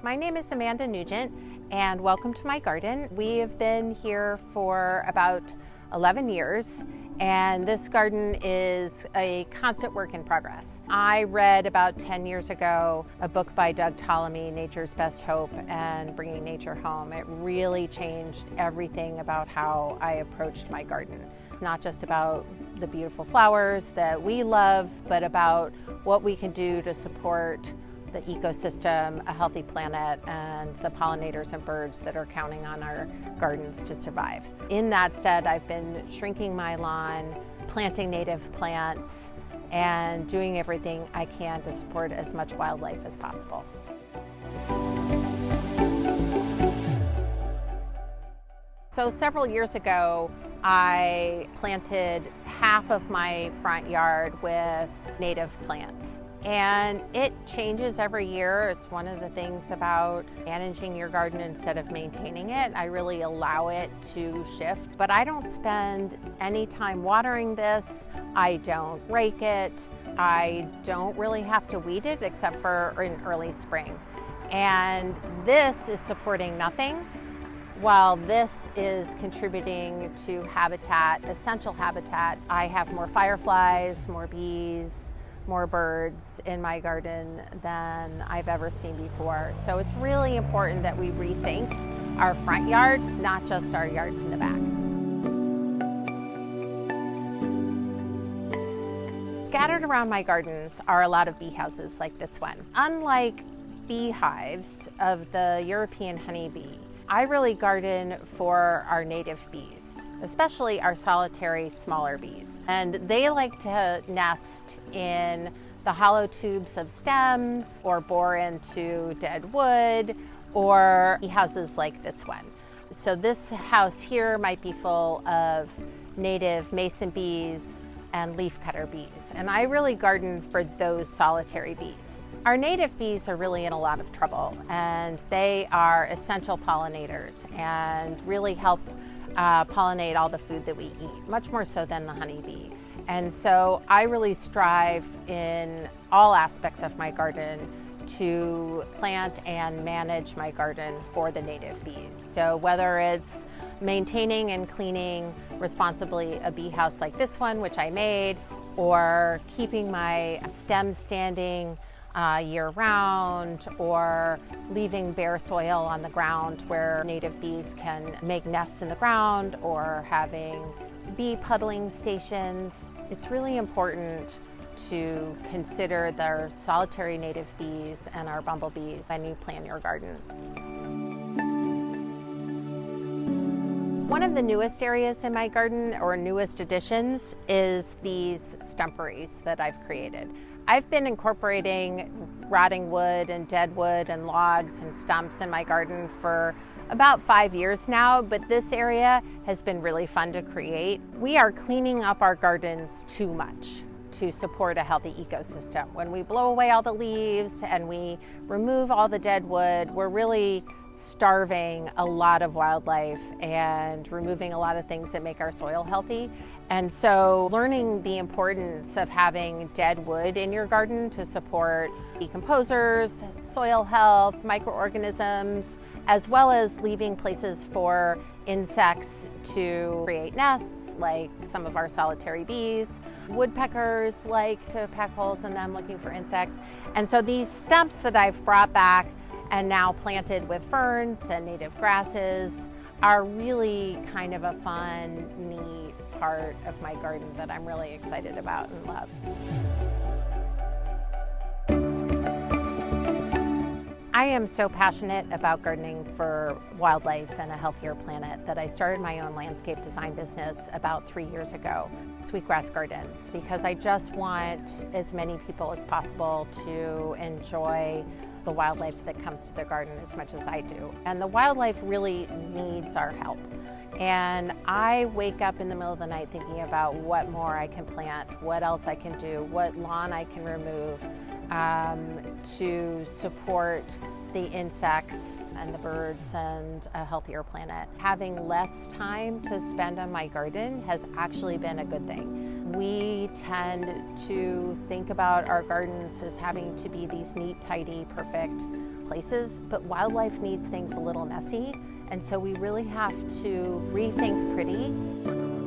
My name is Amanda Nugent, and welcome to my garden. We have been here for about 11 years, and this garden is a constant work in progress. I read about 10 years ago a book by Doug Ptolemy, Nature's Best Hope and Bringing Nature Home. It really changed everything about how I approached my garden. Not just about the beautiful flowers that we love, but about what we can do to support the ecosystem, a healthy planet, and the pollinators and birds that are counting on our gardens to survive. In that stead, I've been shrinking my lawn, planting native plants, and doing everything I can to support as much wildlife as possible. So several years ago, I planted half of my front yard with native plants. And it changes every year. It's one of the things about managing your garden instead of maintaining it. I really allow it to shift, but I don't spend any time watering this. I don't rake it. I don't really have to weed it except for in early spring. And this is supporting nothing, while this is contributing to habitat, essential habitat. I have more fireflies, more bees, more birds in my garden than I've ever seen before. So it's really important that we rethink our front yards, not just our yards in the back. Scattered around my gardens are a lot of bee houses like this one. Unlike beehives of the European honeybee, I really garden for our native bees, especially our solitary smaller bees. And they like to nest in the hollow tubes of stems or bore into dead wood or bee houses like this one. So this house here might be full of native mason bees and leafcutter bees. And I really garden for those solitary bees. Our native bees are really in a lot of trouble, and they are essential pollinators and really help pollinate all the food that we eat, much more so than the honeybee. And so I really strive in all aspects of my garden to plant and manage my garden for the native bees. So whether it's maintaining and cleaning responsibly a bee house like this one, which I made, or keeping my stems standing year-round, or leaving bare soil on the ground where native bees can make nests in the ground, or having bee puddling stations. It's really important to consider the solitary native bees and our bumblebees when you plan your garden. One of the newest areas in my garden, or newest additions, is these stumperies that I've created. I've been incorporating rotting wood and dead wood and logs and stumps in my garden for about 5 years now, but this area has been really fun to create. We are cleaning up our gardens too much to support a healthy ecosystem. When we blow away all the leaves and we remove all the dead wood, we're really starving a lot of wildlife and removing a lot of things that make our soil healthy. And so learning the importance of having dead wood in your garden to support decomposers, soil health, microorganisms, as well as leaving places for insects to create nests, like some of our solitary bees. Woodpeckers like to peck holes in them looking for insects. And so these stumps that I've brought back and now planted with ferns and native grasses are really kind of a fun, neat part of my garden that I'm really excited about and love. I am so passionate about gardening for wildlife and a healthier planet that I started my own landscape design business about 3 years ago, Sweetgrass Gardens, because I just want as many people as possible to enjoy the wildlife that comes to their garden as much as I do. And the wildlife really needs our help. And I wake up in the middle of the night thinking about what more I can plant, what else I can do, what lawn I can remove to support the insects and the birds and a healthier planet. Having less time to spend on my garden has actually been a good thing. We tend to think about our gardens as having to be these neat, tidy, perfect places, but wildlife needs things a little messy, and so we really have to rethink pretty.